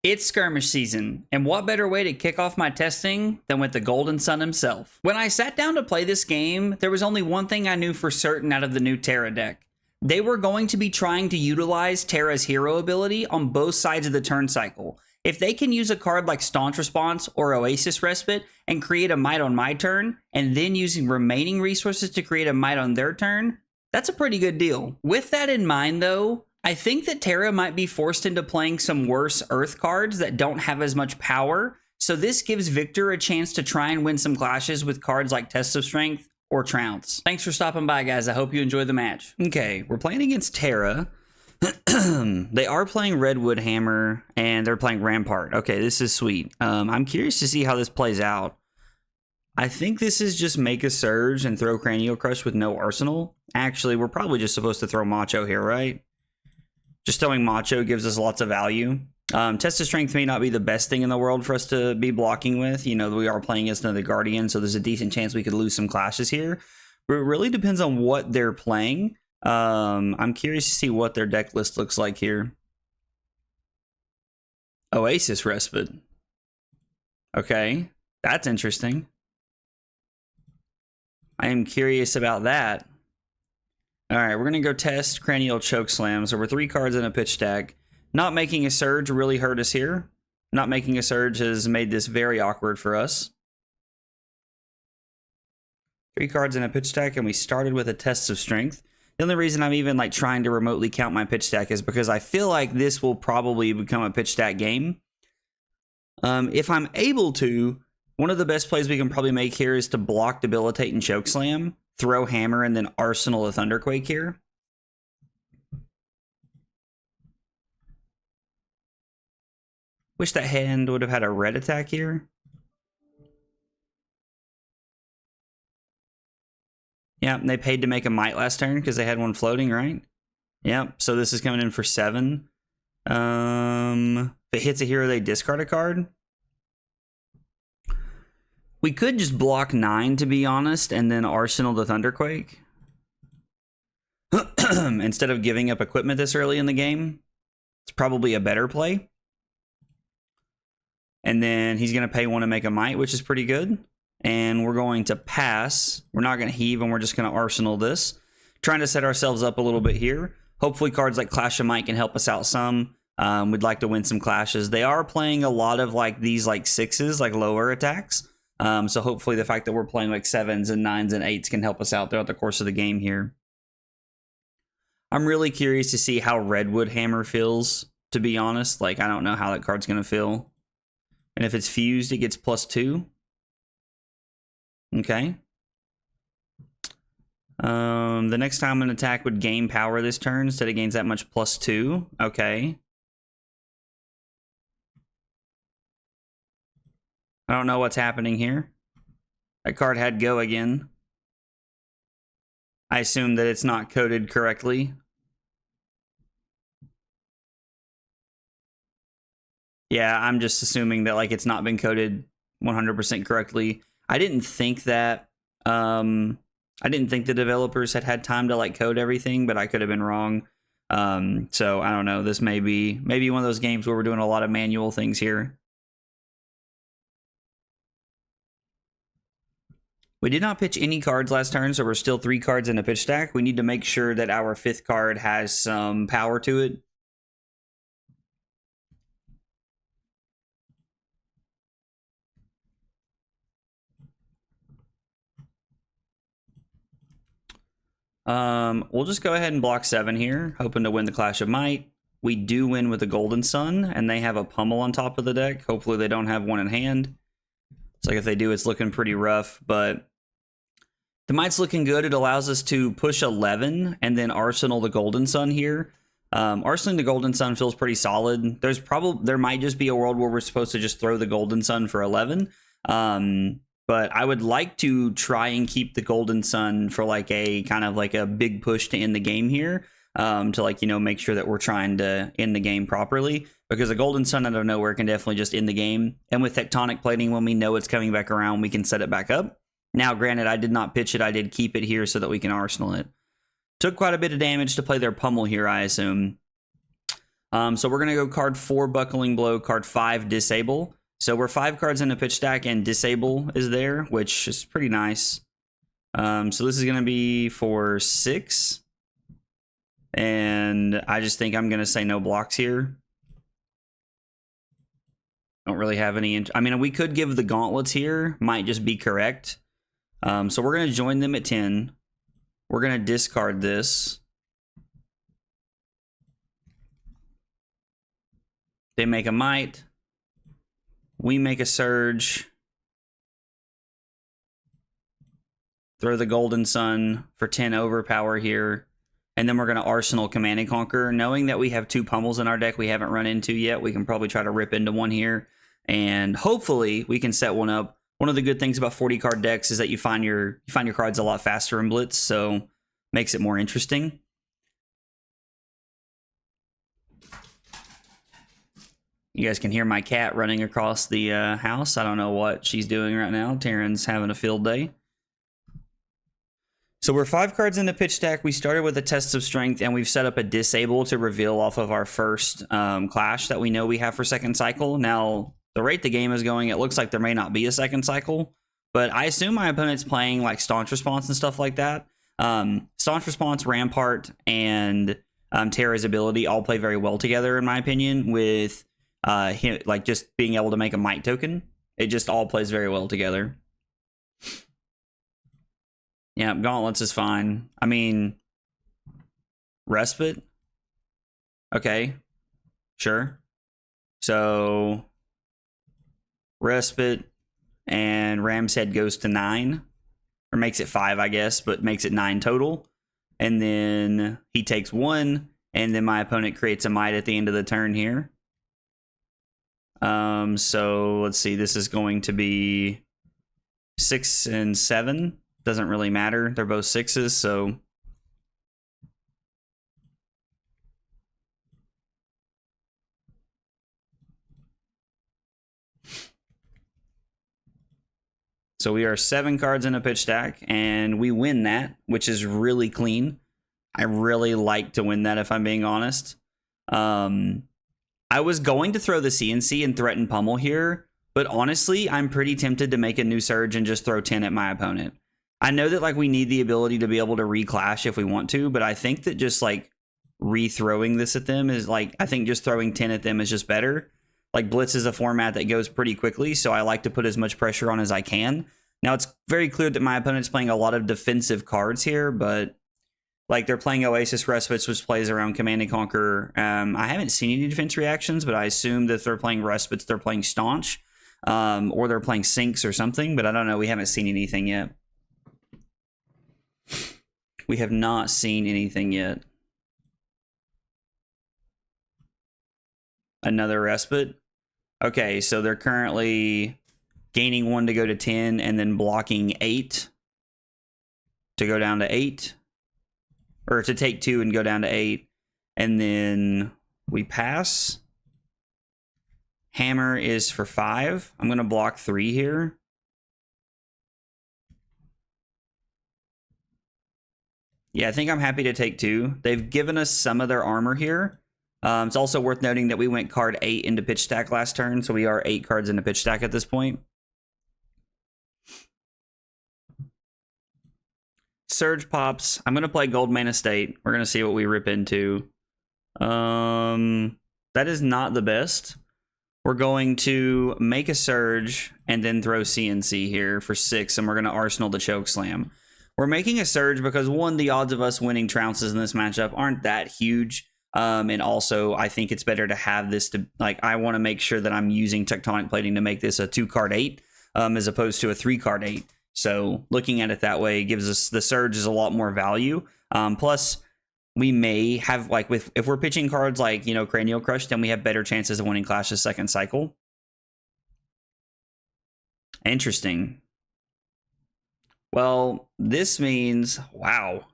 It's skirmish season, and what better way to kick off my testing than with the Golden Sun himself? When I sat down to play this game, there was only one thing I knew for certain out of the new Terra deck. They were going to be trying to utilize Terra's hero ability on both sides of the turn cycle. If they can use a card like Staunch Response or Oasis Respite and create a might on my turn, and then using remaining resources to create a might on their turn, that's a pretty good deal. With that in mind though, I think that Terra might be forced into playing some worse Earth cards that don't have as much power, so this gives Victor a chance to try and win some clashes with cards like Test of Strength or Trounce. Thanks for stopping by, guys. I hope you enjoy the match. Okay, we're playing against Terra. They are playing Redwood Hammer, and they're playing Rampart. Okay, this is sweet. I'm curious to see how this plays out. I think this is just make a Surge and throw Cranial Crush with no arsenal. Actually, we're probably just supposed to throw Macho here, right? Just throwing Macho gives us lots of value. Test of Strength may not be the best thing in the world for us to be blocking with. You know, we are playing against another Guardian, so there's a decent chance we could lose some clashes here. But it really depends on what they're playing. I'm curious to see what their deck list looks like here. Oasis Respite. Okay, that's interesting. I am curious about that. All right, we're going to go test Cranial Chokeslam. So we're 3 cards in a pitch stack. Not making a Surge really hurt us here. Not making a Surge has made this very awkward for us. 3 cards in a pitch stack, and we started with a Test of Strength. The only reason I'm even like trying to remotely count my pitch stack is because I feel like this will probably become a pitch stack game. If I'm able to, one of the best plays we can probably make here is to block Debilitate and Chokeslam, throw Hammer, and then arsenal a Thunderquake here. Wish that hand would have had a red attack here. Yeah, they paid to make a might last turn because they had one floating, right? Yep, so this is coming in for 7. If it hits a hero, they discard a card. We could just block 9, to be honest, and then arsenal the Thunderquake. Instead of giving up equipment this early in the game. It's probably a better play. And then he's going to pay 1 to make a might, which is pretty good. And we're going to pass. We're not going to heave, and we're just going to arsenal this. Trying to set ourselves up a little bit here. Hopefully cards like Clash of Might can help us out some. We'd like to win some clashes. They are playing a lot of like these like 6s, like lower attacks. So hopefully the fact that we're playing like 7s and 9s and 8s can help us out throughout the course of the game here. I'm really curious to see how Redwood Hammer feels, to be honest. Like, I don't know how that card's going to feel. And if it's fused, it gets +2. Okay. The next time an attack would gain power this turn, instead it gains that much +2. Okay. I don't know what's happening here. That card had go again. I assume that it's not coded correctly. Yeah, I'm just assuming that like it's not been coded 100% correctly. I didn't think that the developers had time to like code everything, but I could have been wrong. So I don't know. This may be one of those games where we're doing a lot of manual things here. We did not pitch any cards last turn, so we're still 3 cards in a pitch stack. We need to make sure that our 5th card has some power to it. We'll just go ahead and block 7 here, hoping to win the Clash of Might. We do win with the Golden Sun, and they have a Pummel on top of the deck. Hopefully they don't have one in hand. It's like if they do, it's looking pretty rough, but the Might's looking good. It allows us to push 11 and then arsenal the Golden Sun here. Arsenaling the Golden Sun feels pretty solid. There might just be a world where we're supposed to just throw the Golden Sun for 11. But I would like to try and keep the Golden Sun for like a kind of like a big push to end the game here. To like, you know, make sure that we're trying to end the game properly, because a Golden Sun out of nowhere can definitely just end the game. And with Tectonic Plating, when we know it's coming back around, we can set it back up. Now, granted, I did not pitch it. I did keep it here so that we can arsenal it. Took quite a bit of damage to play their Pummel here, I assume. So we're going to go card 4, Buckling Blow, card 5, Disable. So we're 5 cards in a pitch stack and Disable is there, which is pretty nice. So this is going to be for 6. And I just think I'm going to say no blocks here. Don't really have any... I mean, we could give the gauntlets here. Might just be correct. So we're going to join them at 10. We're going to discard this. They make a might. We make a surge. Throw the Golden Sun for 10 overpower here. And then we're going to Arsenal Command and Conquer. Knowing that we have 2 Pummels in our deck we haven't run into yet, we can probably try to rip into one here. And hopefully we can set one up. One of the good things about 40 card decks is that you find your cards a lot faster in Blitz, so makes it more interesting. You guys can hear my cat running across the house. I don't know what she's doing right now. Taryn's having a field day. So we're 5 cards in the pitch stack. We started with a Test of Strength, and we've set up a Disable to reveal off of our first Clash that we know we have for second cycle. Now, the rate the game is going, it looks like there may not be a second cycle, but I assume my opponent's playing like Staunch Response and stuff like that. Staunch Response, Rampart, and Terra's ability all play very well together, in my opinion, with him, like just being able to make a might token. It just all plays very well together. Yeah, Gauntlets is fine. I mean, Respite? Okay, sure. So, Respite and Ram's Head goes to 9. Or makes it 5, I guess, but makes it 9 total. And then he takes 1, and then my opponent creates a might at the end of the turn here. So, let's see, this is going to be 6 and 7. Doesn't really matter. They're both 6s, so... So we are 7 cards in a pitch stack, and we win that, which is really clean. I really like to win that, if I'm being honest. I was going to throw the CNC and threaten Pummel here, but honestly, I'm pretty tempted to make a new surge and just throw 10 at my opponent. I know that like we need the ability to be able to reclash if we want to, but I think that just like rethrowing this at them is like, I think just throwing 10 at them is just better. Like Blitz is a format that goes pretty quickly, so I like to put as much pressure on as I can. Now it's very clear that my opponent's playing a lot of defensive cards here, but like they're playing Oasis Respite, which plays around Command and Conquer. I haven't seen any defense reactions, but I assume that if they're playing Respites, they're playing Staunch, or they're playing Sinks or something, but I don't know. We haven't seen anything yet. We have not seen anything yet. Another Respite. Okay, so they're currently gaining 1 to go to 10 and then blocking 8 to go down to 8. Or to take 2 and go down to 8. And then we pass. Hammer is for 5. I'm going to block 3 here. Yeah, I think I'm happy to take 2. They've given us some of their armor here. It's also worth noting that we went card 8 into pitch stack last turn, so we are 8 cards into pitch stack at this point. Surge pops. I'm going to play Goldmane Estate. We're going to see what we rip into. That is not the best. We're going to make a Surge and then throw CNC here for 6, and we're going to Arsenal the Chokeslam. We're making a Surge because, one, the odds of us winning Trounces in this matchup aren't that huge. And also, I think it's better to have this to, like, I want to make sure that I'm using Tectonic Plating to make this a 2-card 8, as opposed to a 3-card 8. So looking at it that way gives us, the Surge is a lot more value. Plus, we may have, like, if we're pitching cards like, you know, Cranial Crush, then we have better chances of winning Clash's second cycle. Interesting. Well, this means, wow.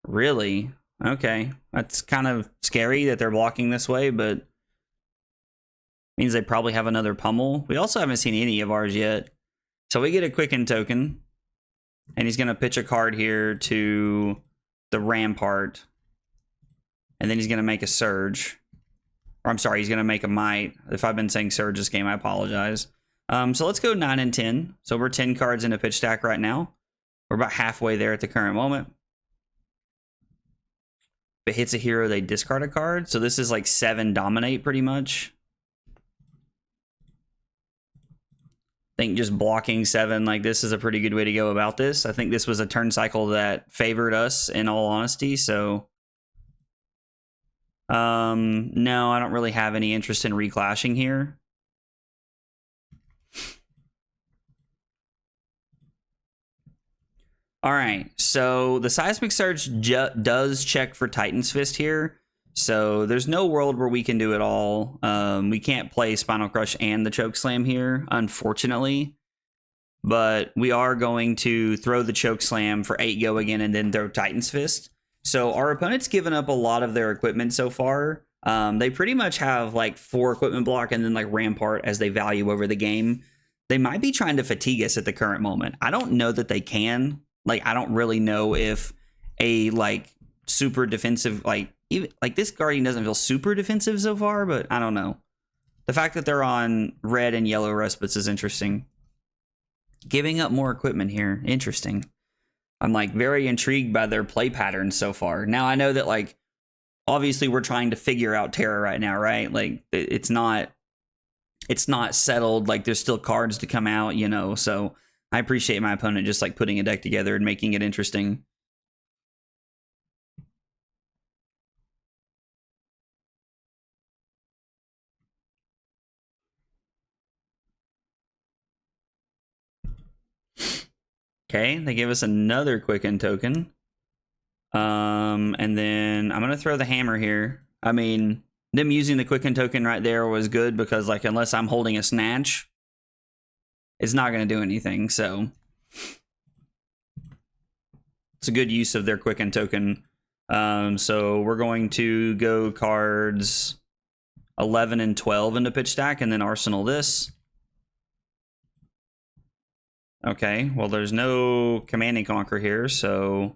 Really? Okay. That's kind of scary that they're blocking this way, but means they probably have another Pummel. We also haven't seen any of ours yet. So we get a Quicken token, and he's going to pitch a card here to the Rampart. And then he's going to make a Surge. Or I'm sorry, he's going to make a Might. If I've been saying Surge this game, I apologize. So let's go 9 and 10. So we're 10 cards in a pitch stack right now. We're about halfway there at the current moment. If it hits a hero, they discard a card. So this is like 7 Dominate pretty much. I think just blocking 7 like this is a pretty good way to go about this. I think this was a turn cycle that favored us in all honesty. So no, I don't really have any interest in reclashing here. All right, so the Seismic Surge does check for Titan's Fist here. So there's no world where we can do it all. We can't play Spinal Crush and the Chokeslam here, unfortunately. But we are going to throw the Chokeslam for 8 go again and then throw Titan's Fist. So our opponent's given up a lot of their equipment so far. They pretty much have like 4 equipment block and then like Rampart as they value over the game. They might be trying to fatigue us at the current moment. I don't know that they can. Like, I don't really know if a like super defensive, like even like this Guardian doesn't feel super defensive so far, but I don't know. The fact that they're on red and yellow respites is interesting. Giving up more equipment here, interesting. I'm like very intrigued by their play patterns so far. Now I know that like obviously we're trying to figure out Terra right now, right? Like it's not settled. Like there's still cards to come out, you know. So I appreciate my opponent just like putting a deck together and making it interesting. Okay, they give us another Quicken token. And then I'm going to throw the hammer here. I mean, them using the Quicken token right there was good because like unless I'm holding a Snatch, it's not going to do anything. So it's a good use of their Quicken token. So we're going to go cards 11 and 12 into pitch stack and then arsenal this. Okay, well, there's no Command and Conquer here, so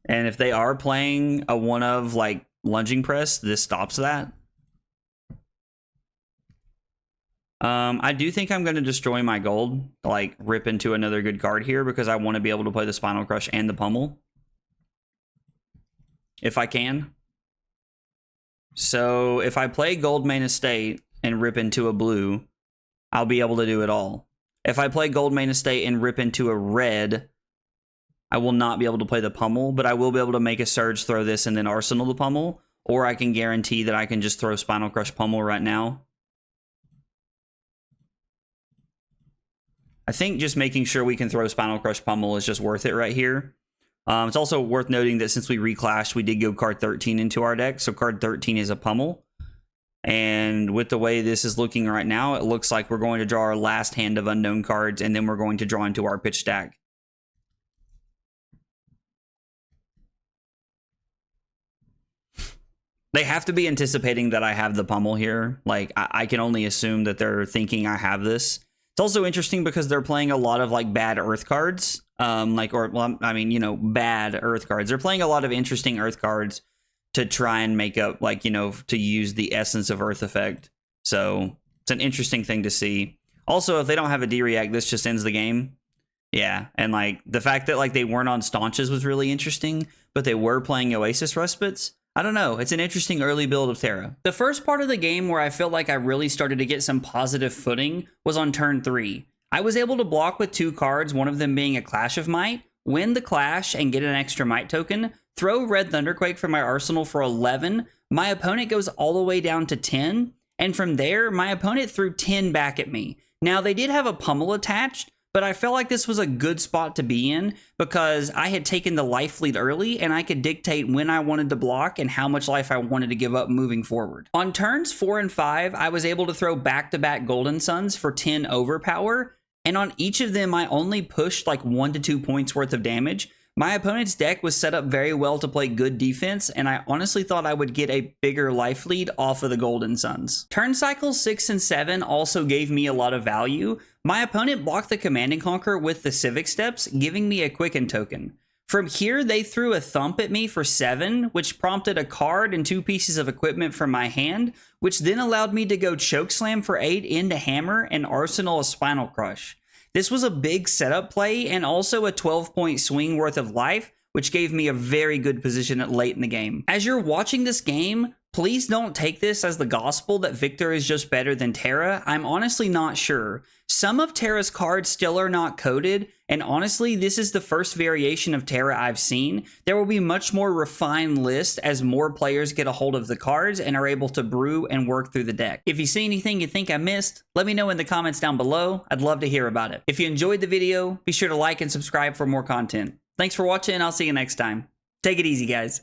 and if they are playing a one of like Lunging Press, this stops that. I do think I'm going to destroy my gold, like rip into another good card here because I want to be able to play the Spinal Crush and the Pummel if I can. So if I play Goldmane Estate and rip into a blue, I'll be able to do it all. If I play Goldmane Estate and rip into a red, I will not be able to play the Pummel, but I will be able to make a Surge, throw this, and then arsenal the Pummel, or I can guarantee that I can just throw Spinal Crush Pummel right now. I think just making sure we can throw Spinal Crush Pummel is just worth it right here. It's also worth noting that since we reclashed, we did go card 13 into our deck, so card 13 is a Pummel. And with the way this is looking right now, it looks like we're going to draw our last hand of unknown cards, and then we're going to draw into our pitch stack. They have to be anticipating that I have the Pummel here. Like, I can only assume that they're thinking I have this. It's also interesting because they're playing a lot of, like, bad Earth cards. Bad Earth cards. They're playing a lot of interesting Earth cards to try and make up, like, you know, to use the Essence of Earth effect. So it's an interesting thing to see. Also, if they don't have a D-React, this just ends the game. Yeah, and, like, the fact that, like, they weren't on Staunches was really interesting, but they were playing Oasis Respites. I don't know. It's an interesting early build of Terra. The first part of the game where I felt like I really started to get some positive footing was on turn 3. I was able to block with 2 cards, one of them being a Clash of Might, win the Clash and get an extra Might token, throw Red Thunderquake from my arsenal for 11. My opponent goes all the way down to 10, and from there, my opponent threw 10 back at me. Now, they did have a Pummel attached, but I felt like this was a good spot to be in because I had taken the life lead early and I could dictate when I wanted to block and how much life I wanted to give up moving forward. On turns 4 and 5, I was able to throw back-to-back Golden Suns for 10 overpower, and on each of them, I only pushed like 1 to 2 points worth of damage. My opponent's deck was set up very well to play good defense, and I honestly thought I would get a bigger life lead off of the Golden Suns. Turn cycles 6 and 7 also gave me a lot of value. My opponent blocked the Command and Conquer with the Civic Steps, giving me a Quicken token. From here, they threw a Thump at me for 7, which prompted a card and 2 pieces of equipment from my hand, which then allowed me to go Chokeslam for 8 into Hammer and Arsenal a Spinal Crush. This was a big setup play and also a 12-point swing worth of life, which gave me a very good position at late in the game. As you're watching this game, please don't take this as the gospel that Victor is just better than Terra. I'm honestly not sure. Some of Terra's cards still are not coded, and honestly, this is the first variation of Terra I've seen. There will be much more refined list as more players get a hold of the cards and are able to brew and work through the deck. If you see anything you think I missed, let me know in the comments down below. I'd love to hear about it. If you enjoyed the video, be sure to like and subscribe for more content. Thanks for watching, and I'll see you next time. Take it easy, guys.